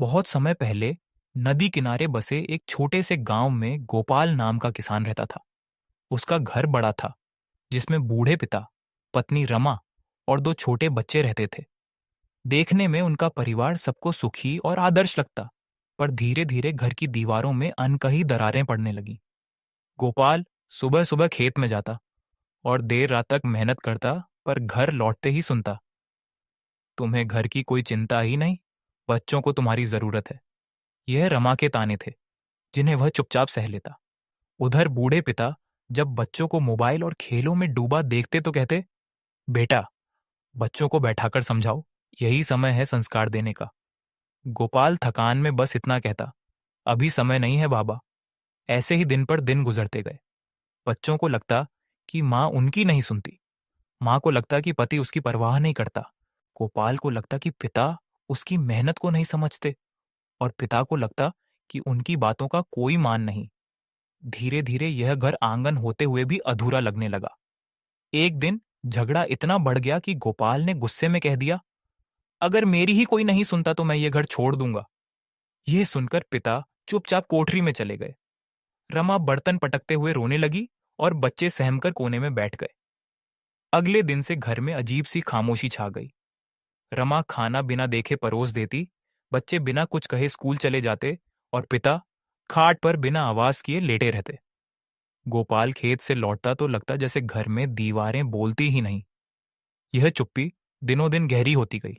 बहुत समय पहले नदी किनारे बसे एक छोटे से गांव में गोपाल नाम का किसान रहता था। उसका घर बड़ा था, जिसमें बूढ़े पिता, पत्नी रमा और दो छोटे बच्चे रहते थे। देखने में उनका परिवार सबको सुखी और आदर्श लगता, पर धीरे धीरे घर की दीवारों में अनकही दरारें पड़ने लगी। गोपाल सुबह सुबह खेत में जाता और देर रात तक मेहनत करता, पर घर लौटते ही सुनता, तुम्हें घर की कोई चिंता ही नहीं, बच्चों को तुम्हारी जरूरत है। यह रमा के ताने थे, जिन्हें वह चुपचाप सह लेता। उधर बूढ़े पिता जब बच्चों को मोबाइल और खेलों में डूबा देखते तो कहते, बेटा, बच्चों को बैठाकर समझाओ, यही समय है संस्कार देने का। गोपाल थकान में बस इतना कहता, अभी समय नहीं है बाबा। ऐसे ही दिन पर दिन गुजरते गए। बच्चों को लगता कि माँ उनकी नहीं सुनती। माँ को लगता कि पति उसकी परवाह नहीं करता। गोपाल को लगता कि पिता उसकी मेहनत को नहीं समझते, और पिता को लगता कि उनकी बातों का कोई मान नहीं। धीरे धीरे यह घर आंगन होते हुए भी अधूरा लगने लगा। एक दिन झगड़ा इतना बढ़ गया कि गोपाल ने गुस्से में कह दिया, अगर मेरी ही कोई नहीं सुनता तो मैं ये घर छोड़ दूंगा। यह सुनकर पिता चुपचाप कोठरी में चले गए। रमा बर्तन पटकते हुए रोने लगी और बच्चे सहमकर कोने में बैठ गए। अगले दिन से घर में अजीब सी खामोशी छा गई। रमा खाना बिना देखे परोस देती, बच्चे बिना कुछ कहे स्कूल चले जाते, और पिता खाट पर बिना आवाज किए लेटे रहते। गोपाल खेत से लौटता तो लगता जैसे घर में दीवारें बोलती ही नहीं। यह चुप्पी दिनों दिन गहरी होती गई।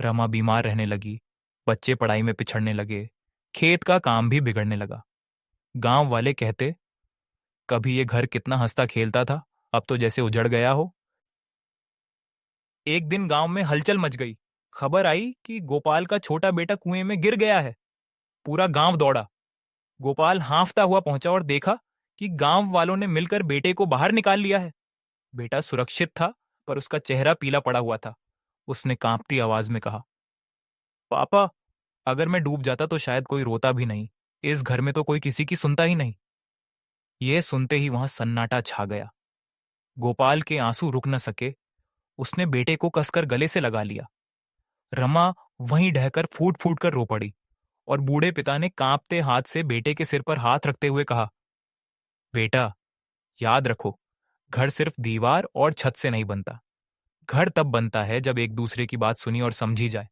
रमा बीमार रहने लगी, बच्चे पढ़ाई में पिछड़ने लगे, खेत का काम भी बिगड़ने लगा। गांव वाले कहते, कभी ये घर कितना हंसता खेलता था, अब तो जैसे उजड़ गया हो। एक दिन गांव में हलचल मच गई। खबर आई कि गोपाल का छोटा बेटा कुएं में गिर गया है। पूरा गांव दौड़ा। गोपाल हांफता हुआ पहुंचा और देखा कि गांव वालों ने मिलकर बेटे को बाहर निकाल लिया है। बेटा सुरक्षित था, पर उसका चेहरा पीला पड़ा हुआ था। उसने कांपती आवाज में कहा, पापा, अगर मैं डूब जाता तो शायद कोई रोता भी नहीं। इस घर में तो कोई किसी की सुनता ही नहीं। यह सुनते ही वहां सन्नाटा छा गया। गोपाल के आंसू रुक न सके। उसने बेटे को कसकर गले से लगा लिया। रमा वहीं ढहकर फूट फूट कर रो पड़ी, और बूढ़े पिता ने कांपते हाथ से बेटे के सिर पर हाथ रखते हुए कहा, बेटा, याद रखो, घर सिर्फ दीवार और छत से नहीं बनता। घर तब बनता है जब एक दूसरे की बात सुनी और समझी जाए,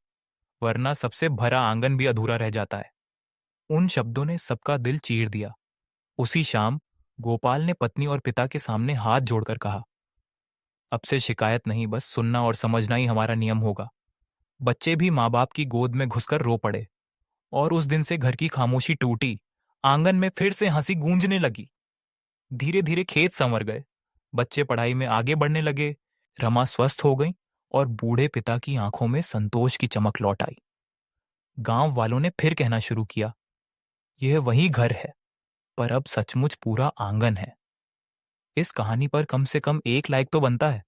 वरना सबसे भरा आंगन भी अधूरा रह जाता है। उन शब्दों ने सबका दिल चीर दिया। उसी शाम गोपाल ने पत्नी और पिता के सामने हाथ जोड़कर कहा, अब से शिकायत नहीं, बस सुनना और समझना ही हमारा नियम होगा। बच्चे भी माँ बाप की गोद में घुसकर रो पड़े, और उस दिन से घर की खामोशी टूटी। आंगन में फिर से हंसी गूंजने लगी। धीरे धीरे खेत संवर गए, बच्चे पढ़ाई में आगे बढ़ने लगे, रमा स्वस्थ हो गई, और बूढ़े पिता की आंखों में संतोष की चमक लौट आई। गांव वालों ने फिर कहना शुरू किया, यह वही घर है, पर अब सचमुच पूरा आंगन है। इस कहानी पर कम से कम एक लाइक तो बनता है।